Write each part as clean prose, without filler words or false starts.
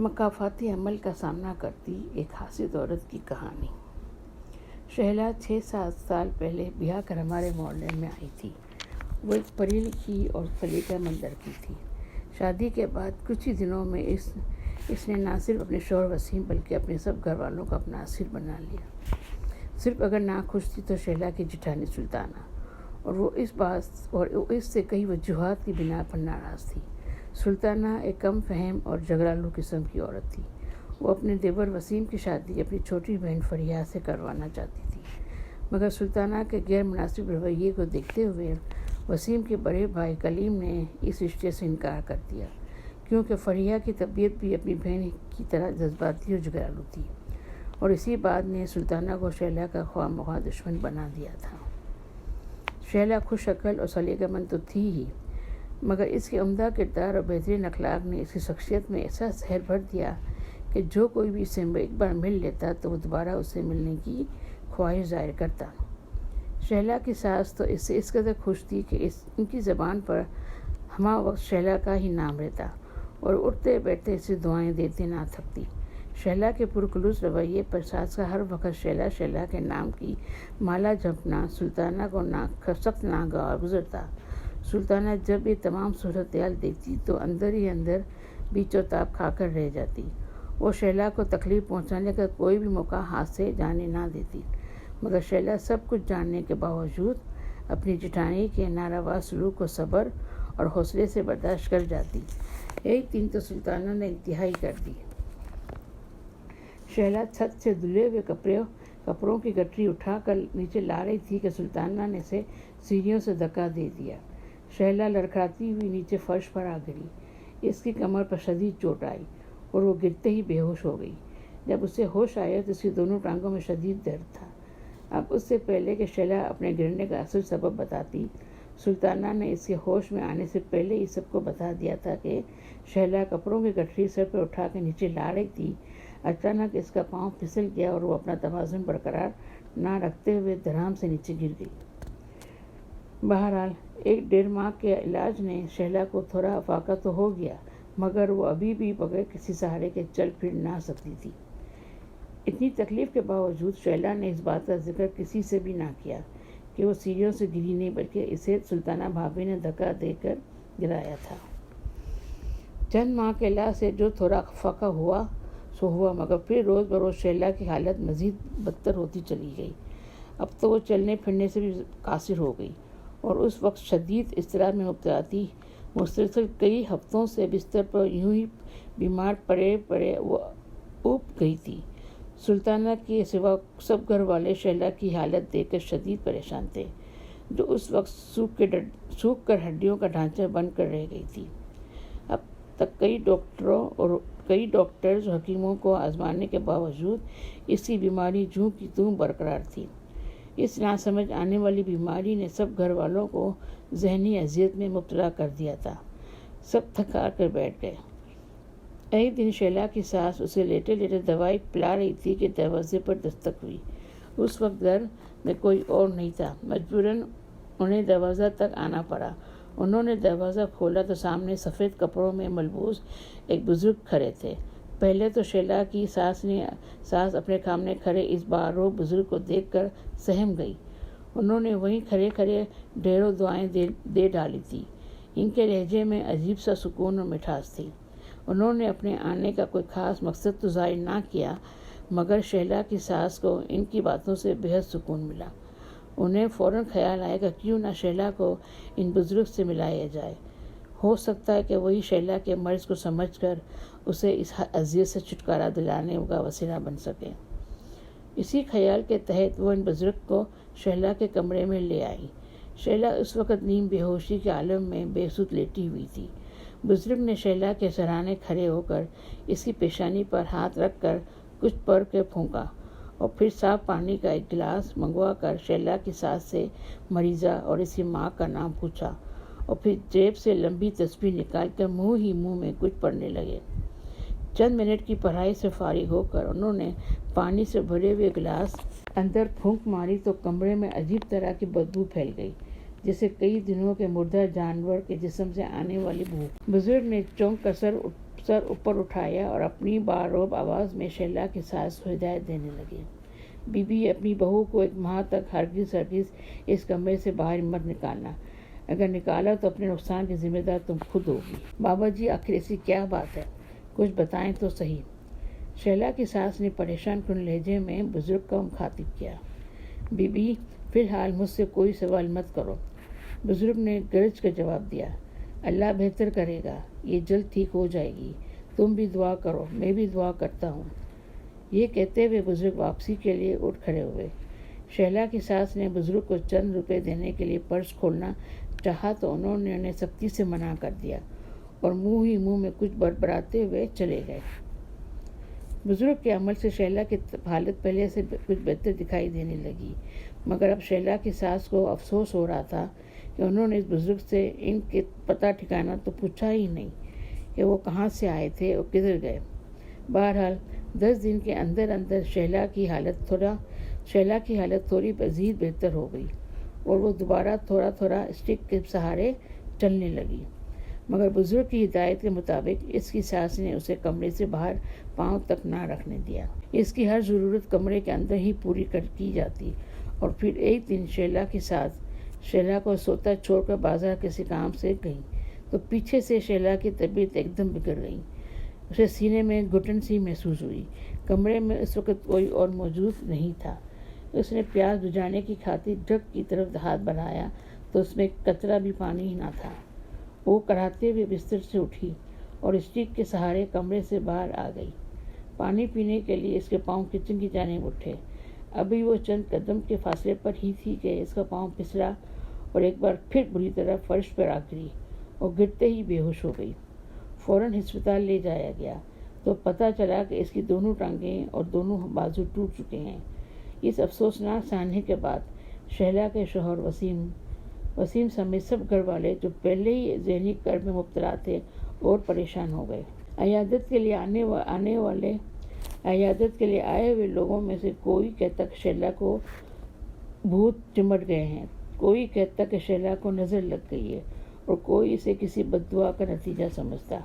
مکافاتی عمل کا سامنا کرتی ایک حاسد عورت کی کہانی۔ شہلا 6-7 سال پہلے بیاہ کر ہمارے محلے میں آئی تھی۔ وہ ایک پڑھی لکھی اور سلیقہ مند لڑکی تھی۔ شادی کے بعد کچھ ہی دنوں میں اس نے نہ صرف اپنے شوہر وسیم بلکہ اپنے سب گھر والوں کو اپنا اسیر بنا لیا۔ صرف اگر ناخوش تھی تو شہلا کی جٹھانی سلطانہ، اور وہ اس سے کئی وجوہات کی بنا پر ناراض تھی۔ سلطانہ ایک کم فہم اور جھگڑالو قسم کی عورت تھی۔ وہ اپنے دیور وسیم کی شادی اپنی چھوٹی بہن فریحہ سے کروانا چاہتی تھی، مگر سلطانہ کے غیر مناسب رویے کو دیکھتے ہوئے وسیم کے بڑے بھائی کلیم نے اس رشتے سے انکار کر دیا، کیونکہ فریحہ کی طبیعت بھی اپنی بہن کی طرح جذباتی اور جھگڑالو تھی، اور اسی بات نے سلطانہ کو شہلا کا خواہ مخواہ دشمن بنا دیا تھا۔ شہلا خوش عقل اور سلیقہ مند تو تھی ہی، مگر اس کے عمدہ کردار اور بہترین اخلاق نے اس کی شخصیت میں ایسا زہر بھر دیا کہ جو کوئی بھی اس سے ایک بار مل لیتا تو وہ دوبارہ اس سے ملنے کی خواہش ظاہر کرتا۔ شہلا کی ساس تو اس سے اس قدر خوش تھی کہ ان کی زبان پر ہمہ وقت شہلا کا ہی نام رہتا، اور اٹھتے بیٹھتے اسے دعائیں دیتے نہ تھکتی۔ شہلا کے پرخلوص رویے پر ساس کا ہر وقت شہلا کے نام کی مالا جھپنا سلطانہ کو سخت ناگوار گزرتا۔ سلطانہ جب یہ تمام صورتحال دیکھتی تو اندر ہی اندر بیچ و تاب کھا کر رہ جاتی۔ وہ شہلا کو تکلیف پہنچانے کا کوئی بھی موقع ہاتھ سے جانے نہ دیتی، مگر شہلا سب کچھ جاننے کے باوجود اپنی جٹھانی کے ناروا سلوک کو صبر اور حوصلے سے برداشت کر جاتی۔ ایک دن تو سلطانہ نے انتہائی کر دی۔ شہلا چھت سے دھلے ہوئے کپڑوں کی گٹری اٹھا کر نیچے لا رہی تھی کہ سلطانہ نے اسے سیڑھیوں سے دھکا دے دیا۔ شہلا لڑکھڑاتی ہوئی نیچے فرش پر آ گری۔ اس کی کمر پر شدید چوٹ آئی اور وہ گرتے ہی بے ہوش ہو گئی۔ جب اسے ہوش آیا تو اس کی دونوں ٹانگوں میں شدید درد تھا۔ اب اس سے پہلے کہ شہلا اپنے گرنے کا اصل سبب بتاتی، سلطانہ نے اس کے ہوش میں آنے سے پہلے ہی سب کو بتا دیا تھا کہ شہلا کپڑوں کی گٹری سر پر اٹھا کے نیچے لا رہی تھی۔ اچانک اس کا پاؤں پھسل گیا اور وہ اپنا توازن برقرار نہ رکھتے ہوئے دھڑام سے نیچے گر گئی۔ بہرحال 1.5 ماہ کے علاج نے شہلا کو تھوڑا افاقہ تو ہو گیا، مگر وہ ابھی بھی بغیر کسی سہارے کے چل پھر نہ سکتی تھی۔ اتنی تکلیف کے باوجود شہلا نے اس بات کا ذکر کسی سے بھی نہ کیا کہ وہ سیڑھیوں سے گری نہیں، بلکہ اسے سلطانہ بھابھی نے دھکا دے کر گرایا تھا۔ چند ماہ کے علاج سے جو تھوڑا افاقہ ہوا سو ہوا، مگر پھر روز بروز شہلا کی حالت مزید بدتر ہوتی چلی گئی۔ اب تو وہ چلنے پھرنے سے بھی قاصر ہو گئی اور اس وقت شدید اضطراب میں مبتلا تھی۔ مسلسل کئی ہفتوں سے بستر پر یوں ہی بیمار پڑے وہ اوپ گئی تھی۔ سلطانہ کے سوا سب گھر والے شہلا کی حالت دیکھ کر شدید پریشان تھے، جو اس وقت سوکھ کر ہڈیوں کا ڈھانچہ بن کر رہ گئی تھی۔ اب تک کئی ڈاکٹرز اور حکیموں کو آزمانے کے باوجود اس کی بیماری جوں کی توں برقرار تھی۔ اس ناسمجھ آنے والی بیماری نے سب گھر والوں کو ذہنی اذیت میں مبتلا کر دیا تھا۔ سب تھک کر بیٹھ گئے۔ ایک دن شہلا کی ساس اسے لیٹے لیٹے دوائی پلا رہی تھی کہ دروازے پر دستک ہوئی۔ اس وقت گھر میں کوئی اور نہیں تھا، مجبوراً انہیں دروازہ تک آنا پڑا۔ انہوں نے دروازہ کھولا تو سامنے سفید کپڑوں میں ملبوس ایک بزرگ کھڑے تھے۔ پہلے تو شہلا کی ساس اپنے سامنے کھڑے اس باروب بزرگ کو دیکھ کر سہم گئی۔ انہوں نے وہیں کھڑے کھڑے ڈھیروں دعائیں دے ڈالی تھی۔ ان کے لہجے میں عجیب سا سکون اور مٹھاس تھی۔ انہوں نے اپنے آنے کا کوئی خاص مقصد تو ظاہر نہ کیا، مگر شہلا کی ساس کو ان کی باتوں سے بہت سکون ملا۔ انہیں فوراً خیال آیا کہ کیوں نہ شہلا کو ان بزرگ سے ملایا جائے۔ ہو سکتا ہے کہ وہی شہلا کے مرض کو سمجھ کر اسے اس اذیت سے چھٹکارا دلانے کا وسیلہ بن سکے۔ اسی خیال کے تحت وہ ان بزرگ کو شہلا کے کمرے میں لے آئی۔ شہلا اس وقت نیم بے ہوشی کے عالم میں بے سود لیٹی ہوئی تھی۔ بزرگ نے شہلا کے سرانے کھڑے ہو کر اس کی پیشانی پر ہاتھ رکھ کر کچھ پڑھ کے پھونکا، اور پھر صاف پانی کا ایک گلاس منگوا کر شہلا کی ساس سے مریضہ اور اس کی ماں کا نام پوچھا، اور پھر جیب سے لمبی تسبیح نکال کر منہ میں کچھ پڑھنے لگے۔ چند منٹ کی پڑھائی سے فارغ ہو کر انہوں نے پانی سے بھرے ہوئے گلاس اندر پھونک ماری تو کمرے میں عجیب طرح کی بدبو پھیل گئی، جیسے کئی دنوں کے مردہ جانور کے جسم سے آنے والی بو۔ بزرگ نے چونک کر سر اوپر اٹھایا اور اپنی باروب آواز میں شیلا کی ساس کو ہدایت دینے لگے۔ بی بی اپنی بہو کو 1 ماہ تک ہرگز اس کمرے سے باہر مت نکالنا، اگر نکالا تو اپنے نقصان کی ذمہ دار تم خود ہوگی۔ بابا جی آخر ایسی کیا بات ہے، کچھ بتائیں تو صحیح۔ شیلا کی ساس نے پریشان کن لہجے میں بزرگ کو مخاطب کیا۔ بی بی فی الحال مجھ سے کوئی سوال مت کرو۔ بزرگ نے گرج کر جواب دیا، اللہ بہتر کرے گا، یہ جلد ٹھیک ہو جائے گی، تم بھی دعا کرو، میں بھی دعا کرتا ہوں۔ یہ کہتے ہوئے بزرگ واپسی کے لیے اٹھ کھڑے ہوئے۔ شیلا کی ساس نے بزرگ کو چند روپے دینے کے لیے پرس کھولنا چاہا تو انہوں نے انہیں سختی سے منع کر دیا اور منہ ہی منہ میں کچھ بڑبڑاتے ہوئے چلے گئے۔ بزرگ کے عمل سے شیلا کی حالت پہلے سے کچھ بہتر دکھائی دینے لگی، مگر اب شیلا کی ساس کو افسوس ہو رہا تھا کہ انہوں نے اس بزرگ سے ان کے پتہ ٹھکانہ تو پوچھا ہی نہیں کہ وہ کہاں سے آئے تھے اور کدھر گئے۔ بہرحال 10 دن کے اندر اندر شیلا کی حالت تھوڑی مزید بہتر ہو گئی اور وہ دوبارہ تھوڑا تھوڑا اسٹک کے سہارے چلنے لگی، مگر بزرگ کی ہدایت کے مطابق اس کی ساس نے اسے کمرے سے باہر پاؤں تک نہ رکھنے دیا۔ اس کی ہر ضرورت کمرے کے اندر ہی پوری کی جاتی، اور پھر ایک دن شیلا کی ساس شیلا کو سوتا چھوڑ کر بازار کسی کام سے گئی تو پیچھے سے شیلا کی طبیعت ایک دم بگڑ گئی۔ اسے سینے میں گھٹن سی محسوس ہوئی۔ کمرے میں اس وقت کوئی اور موجود نہیں تھا۔ اس نے پیاس بجھانے کی خاطر جگ کی طرف ہاتھ بڑھایا تو اس میں قطرہ بھی پانی ہی نہ تھا۔ وہ کڑھاتے ہوئے بستر سے اٹھی اور اسٹک کے سہارے کمرے سے باہر آ گئی۔ پانی پینے کے لیے اس کے پاؤں کچن کی جانب اٹھے۔ ابھی وہ چند قدم کے فاصلے پر ہی تھی کہ اس کا پاؤں پھسلا اور ایک بار پھر بری طرح فرش پر آ گری اور گرتے ہی بے ہوش ہو گئی۔ فوراً ہسپتال لے جایا گیا تو پتہ چلا کہ اس کی دونوں ٹانگیں اور دونوں بازو ٹوٹ چکے ہیں۔ اس افسوسناک سانحے کے بعد شیلا کے شوہر وسیم سمیت سب گھر والے جو پہلے ہی ذہنی کرب میں مبتلا تھے اور پریشان ہو گئے۔ عیادت کے لیے آئے ہوئے لوگوں میں سے کوئی کہتا کہ شیلا کو بھوت چمٹ گئے ہیں، کوئی کہتا کہ شیلا کو نظر لگ گئی ہے اور کوئی اسے کسی بد دعا کا نتیجہ سمجھتا۔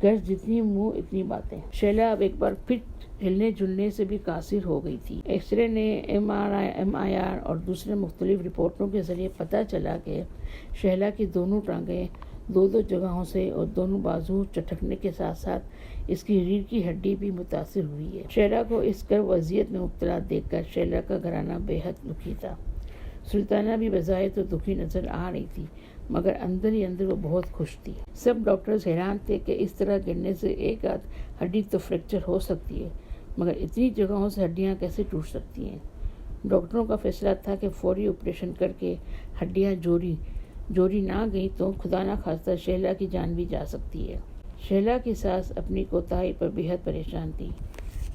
گرج جتنی منہ اتنی باتیں۔ شیلا اب ایک بار پھر ہلنے جلنے سے بھی قاصر ہو گئی تھی۔ ایکس رے نے MRI اور دوسرے مختلف رپورٹوں کے ذریعے پتہ چلا کہ شیلا کی دونوں ٹانگیں 2 جگہوں سے اور دونوں بازو چٹکنے کے ساتھ ساتھ اس کی ریڑھ کی ہڈی بھی متاثر ہوئی ہے۔ شیلا کو اس کرب و اذیت میں مبتلا دیکھ کر شیلا کا گھرانہ بے حد دکھی تھا۔ سلطانہ بھی بظاہر تو دکھی نظر آ رہی تھی، مگر اندر ہی اندر وہ بہت خوش تھی۔ سب ڈاکٹرز حیران تھے کہ اس طرح گرنے سے ایک آدھ ہڈی تو فریکچر ہو سکتی ہے، مگر اتنی جگہوں سے ہڈیاں کیسے ٹوٹ سکتی ہیں؟ ڈاکٹروں کا فیصلہ تھا کہ فوری آپریشن کر کے ہڈیاں جوڑی نہ گئی تو خدا نہ خواستہ شیلا کی جان بھی جا سکتی ہے۔ شیلا کی ساس اپنی کوتاہی پر بے حد پریشان تھی،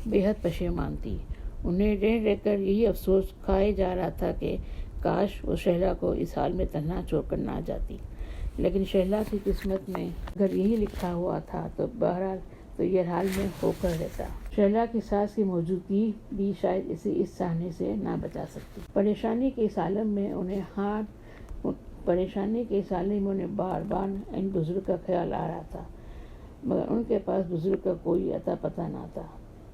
بے حد پشیمان تھی۔ انہیں رہ کر یہی افسوس کھائے جا رہا تھا کہ کاش وہ شیلا کو اس حال میں تنہا چھوڑ کر نہ جاتی، لیکن شیلا کی قسمت میں اگر یہی لکھا ہوا تھا تو بہرحال تو یہ حال میں ہو کر رہتا۔ شیلا کی ساس کی موجودگی بھی شاید اسے اس سانحے سے نہ بچا سکتی۔ پریشانی کے اس عالم میں انہیں بار بار ان بزرگ کا خیال آ رہا تھا، مگر ان کے پاس بزرگ کا کوئی اتا پتہ نہ تھا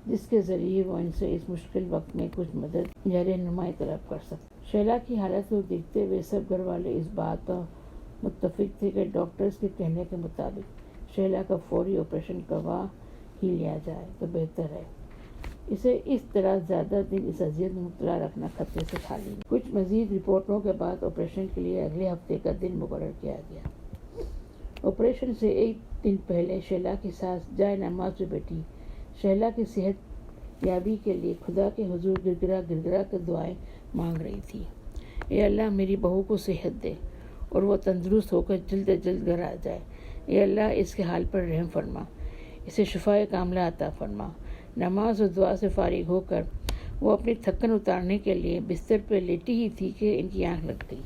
جس کے ذریعے وہ ان سے اس مشکل وقت میں کچھ مدد یا رہنمائی طلب کر سکتے۔ شیلا کی حالت کو دیکھتے ہوئے سب گھر والے اس بات پر متفق تھے کہ ڈاکٹرز کے کہنے کے مطابق شیلا کا فوری آپریشن کروا ہی لیا جائے تو بہتر ہے۔ اسے اس طرح زیادہ دن اس اذیت میں مبتلا رکھنا خطرے سے خالی نہیں۔ کچھ مزید رپورٹوں کے بعد آپریشن کے لیے اگلے ہفتے کا دن مقرر کیا گیا۔ آپریشن سے ایک دن پہلے شیلا کی ساس جائے نماز پہ بیٹھی شیلا کی صحت یابی کے لیے خدا کے حضور گڑ گڑا کر دعائیں مانگ رہی تھی۔ اے اللہ میری بہو کو صحت دے اور وہ تندرست ہو کر جلد از جلد گھر آ جائے۔ اے اللہ اس کے حال پر رحم فرما، اسے شفائے کاملہ عطا فرما۔ نماز اور دعا سے فارغ ہو کر وہ اپنی تھکن اتارنے کے لیے بستر پہ لیٹی ہی تھی کہ ان کی آنکھ لگ گئی۔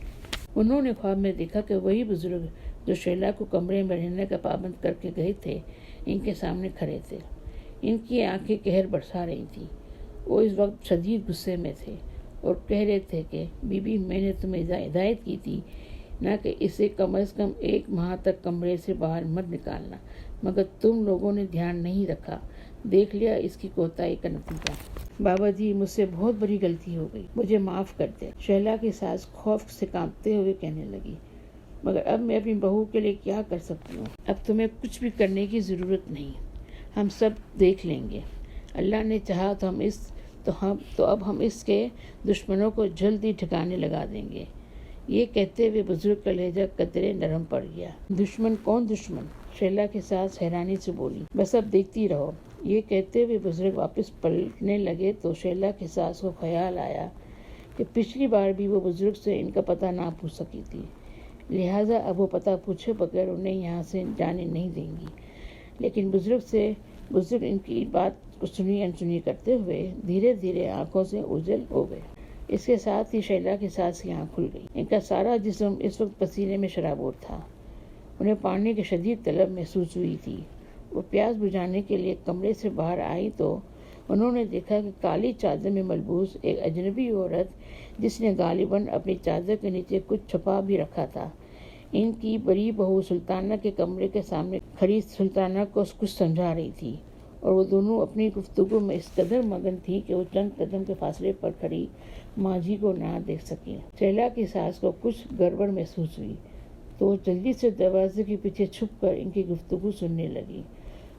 انہوں نے خواب میں دیکھا کہ وہی بزرگ جو شیلا کو کمرے میں رہنے کا پابند کر کے گئے تھے ان کے سامنے کھڑے تھے۔ ان کی آنکھیں قہر برسا رہی تھیں۔ وہ اس وقت شدید غصے میں تھے اور کہہ رہے تھے کہ بی بی میں نے تمہیں ہدایت کی تھی نہ کہ اسے کم از کم 1 ماہ تک کمرے سے باہر مت نکالنا، مگر تم لوگوں نے دھیان نہیں رکھا، دیکھ لیا اس کی کوتاہی کا نتیجہ۔ بابا جی، مجھ سے بہت بڑی غلطی ہو گئی، مجھے معاف کر دے، شہلا کی ساس خوف سے کانپتے ہوئے کہنے لگی۔ مگر اب میں اپنی بہو کے لیے کیا کر سکتی ہوں؟ اب تمہیں کچھ بھی کرنے کی ضرورت نہیں، ہم سب دیکھ لیں گے، اللہ نے چاہا تو اب ہم اس کے دشمنوں کو جلد ہی ٹھکانے لگا دیں گے۔ یہ کہتے ہوئے بزرگ کا لہجہ قدرے نرم پڑ گیا۔ دشمن؟ کون دشمن؟ شہلا کے ساس حیرانی سے بولی۔ بس اب دیکھتی رہو۔ یہ کہتے ہوئے بزرگ واپس پلٹنے لگے تو شہلا کے ساس کو خیال آیا کہ پچھلی بار بھی وہ بزرگ سے ان کا پتہ نہ پوچھ سکی تھی، لہٰذا اب وہ پتہ پوچھے بغیر انہیں یہاں سے جانے نہیں دیں گی۔ لیکن بزرگ ان کی بات کو سنی انسنی کرتے ہوئے دھیرے دھیرے آنکھوں سے اوجھل ہو گئے۔ اس کے ساتھ ہی شہلا کی ساس کی آنکھ کھل گئی۔ ان کا سارا جسم اس وقت پسینے میں شرابور تھا، انہیں پانی کی شدید طلب محسوس ہوئی تھی۔ وہ پیاس بجھانے کے لیے کمرے سے باہر آئی تو انہوں نے دیکھا کہ کالی چادر میں ملبوس ایک اجنبی عورت، جس نے غالباً اپنی چادر کے نیچے کچھ چھپا بھی رکھا تھا، ان کی بڑی بہو سلطانہ کے کمرے کے سامنے کھڑی سلطانہ کو کچھ سمجھا رہی تھی، اور وہ دونوں اپنی گفتگو میں اس قدر مگن تھیں کہ وہ چند قدم کے فاصلے پر کھڑی ماں جی کو نہ دیکھ سکیں۔ شہلا کی ساس کو کچھ گڑبڑ محسوس ہوئی تو وہ جلدی سے دروازے کے پیچھے چھپ کر ان کی گفتگو سننے لگی۔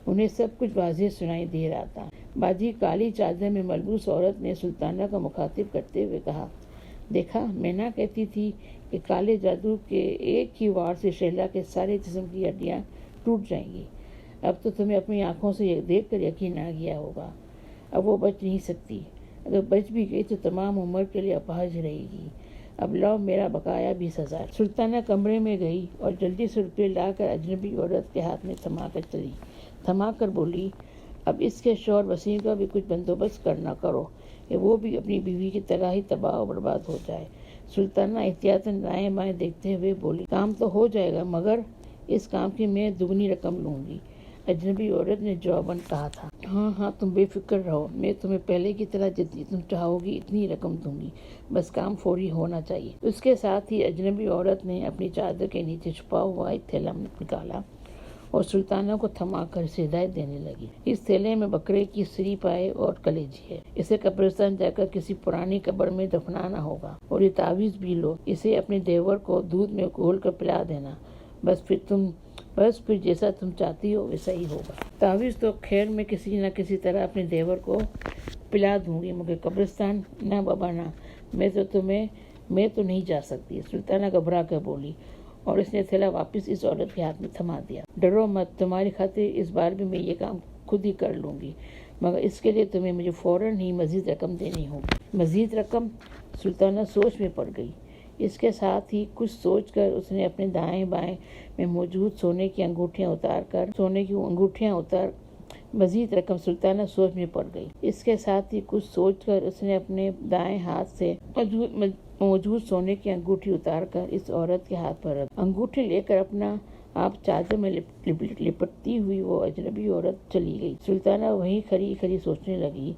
انہیں سب کچھ واضح سنائی دے رہا تھا۔ باجی، کالی چادر میں ملبوس عورت نے سلطانہ کو مخاطب کرتے ہوئے کہا، دیکھا، میں نہ کہتی تھی کہ کالے جادو کے ایک ہی وار سے شہلا کے سارے جسم کی ہڈیاں ٹوٹ جائیں گی۔ اب تو تمہیں اپنی آنکھوں سے یہ دیکھ کر یقین آ گیا ہوگا، اب وہ بچ نہیں سکتی، اگر بچ بھی گئی تو تمام عمر کے لیے اپاہج رہے گی۔ اب لاؤ میرا بقایا 20,000۔ سلطانہ کمرے میں گئی اور جلدی سے روپے لا کر اجنبی عورت کے ہاتھ میں تھما کر بولی، اب اس کے شوہر وسیم کا بھی کچھ بندوبست کرنا کرو کہ وہ بھی اپنی بیوی کی طرح ہی تباہ و برباد ہو جائے۔ سلطانہ احتیاطاً دائیں بائیں دیکھتے ہوئے بولی، کام تو ہو جائے گا، مگر اس کام کی میں دگنی رقم لوں گی۔ اجنبی عورت نے جواباً کہا تھا، ہاں تم بے فکر رہو، میں تمہیں پہلے کی طرح جتنی تم چاہو گی اتنی رقم دوں گی، بس کام فوری ہونا چاہیے۔ اس کے ساتھ ہی اجنبی عورت نے اپنی چادر کے نیچے چھپا ہوا ایک تھیلا نکالا اور سلطانہ کو تھما کر اسے ہدایت دینے لگی، اس تھیلے میں بکرے کی سری پائے اور کلیجی ہے، اسے قبرستان جا کر کسی پرانی قبر میں دفنانا ہوگا، اور یہ تعویذ بھی لو، اسے اپنے دیور کو دودھ میں گھول کر پلا دینا، بس پھر جیسا تم چاہتی ہو ویسا ہی ہوگا۔ تعویذ تو خیر میں کسی نہ کسی طرح اپنے دیور کو پلا دوں گی، مگر قبرستان نہ بابا نہ، میں تو نہیں جا سکتی، سلطانہ گھبرا کر بولی، اور اس نے تھیلا واپس اس عورت کے ہاتھ میں تھما دیا۔ ڈرو مت، تمہاری خاطر اس بار بھی میں یہ کام خود ہی کر لوں گی، مگر اس کے لیے تمہیں مجھے فوراً ہی مزید رقم دینی ہوگی۔ مزید رقم؟ سلطانہ سوچ میں پڑ گئی۔ اس کے ساتھ ہی کچھ سوچ کر اس نے اپنے دائیں بائیں میں موجود سونے کی انگوٹھیاں اتار مزید رقم سلطانہ سوچ میں پڑ گئی۔ اس کے ساتھ ہی کچھ سوچ کر اس نے اپنے دائیں ہاتھ سے موجود سونے کی انگوٹھی اتار کر اس عورت کے ہاتھ پر رکھ، انگوٹھی لے کر اپنا آپ چادر میں لپٹتی ہوئی وہ اجنبی عورت چلی گئی۔ سلطانہ وہیں کھڑی سوچنے لگی،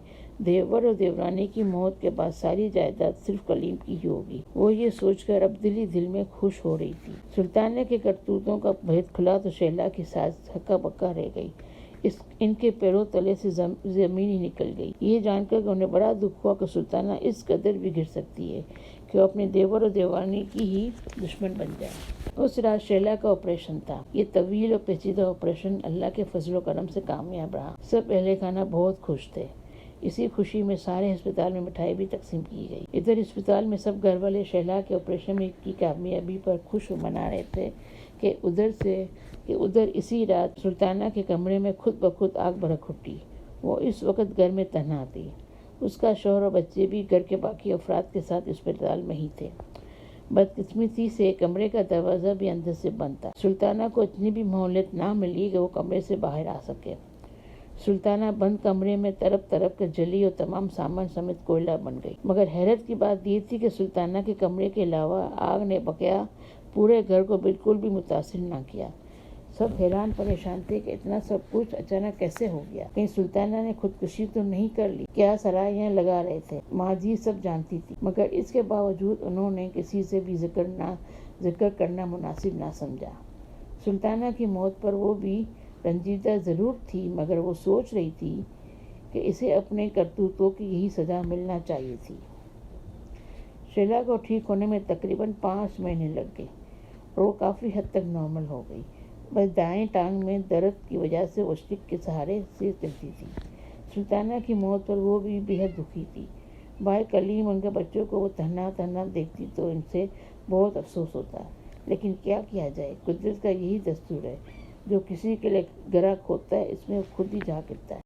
دیور اور دیورانی کی موت کے بعد ساری جائیداد صرف کلیم کی ہی ہوگی۔ وہ یہ سوچ کر اب دل ہی دل میں خوش ہو رہی تھی۔ سلطانہ کے کرتوتوں کا بھید کھلا تو شہلا کی ساس ہکا بکا رہ گئی، ان کے پیروں تلے سے زمین ہی نکل گئی۔ یہ جان کر کہ انہیں بڑا دکھ ہوا کہ سلطانہ اس قدر بھی گر سکتی ہے کہ وہ اپنے دیور اور دیورانی کی ہی دشمن بن جائے۔ اس رات شہلا کا آپریشن تھا۔ یہ طویل اور پیچیدہ آپریشن اللہ کے فضل و کرم سے کامیاب رہا۔ سب اہل خانہ بہت خوش تھے۔ اسی خوشی میں سارے ہسپتال میں مٹھائی بھی تقسیم کی گئی۔ ادھر ہسپتال میں سب گھر والے شہلا کے آپریشن کی کامیابی پر خوش منا رہے تھے کہ ادھر اسی رات سلطانہ کے کمرے میں خود بخود آگ بھڑک اٹھی۔ وہ اس وقت گھر میں تنہا تھی، اس کا شوہر اور بچے بھی گھر کے باقی افراد کے ساتھ اسپتال میں ہی تھے۔ بدقسمتی سے کمرے کا دروازہ بھی اندر سے بند تھا۔ سلطانہ کو اتنی بھی مہلت نہ ملی کہ وہ کمرے سے باہر آ سکے۔ سلطانہ بند کمرے میں تڑپ کر جلی اور تمام سامان سمیت کوئلہ بن گئی۔ مگر حیرت کی بات یہ تھی کہ سلطانہ کے کمرے کے علاوہ آگ نے بقیہ پورے گھر کو بالکل بھی متاثر نہ کیا۔ سب حیران پریشان تھے کہ اتنا سب کچھ اچانک کیسے ہو گیا، کہیں سلطانہ نے خودکشی تو نہیں کر لی؟ کیا سرائیاں لگا رہے تھے؟ ماں جی سب جانتی تھی، مگر اس کے باوجود انہوں نے کسی سے بھی ذکر ذکر کرنا مناسب نہ سمجھا۔ سلطانہ کی موت پر وہ بھی رنجیدہ ضرور تھی، مگر وہ سوچ رہی تھی کہ اسے اپنے کرتوتوں کی یہی سزا ملنا چاہیے تھی۔ شیلا کو ٹھیک ہونے میں تقریباً 5 مہینے لگ گئے اور وہ کافی حد تک نارمل ہو گئی۔ بس دائیں ٹانگ میں درد کی وجہ سے وہ اسٹک کے سہارے سے چلتی تھی۔ سلطانہ کی موت پر وہ بھی بے حد دکھی تھی۔ بھائی کلیم ان کے بچوں کو وہ تنہا تنہا دیکھتی تو ان سے بہت افسوس ہوتا، لیکن کیا کیا جائے، قدرت کا یہی دستور ہے، جو کسی کے لیے گرہ کھودتا ہے اس میں خود ہی جا گرتا ہے۔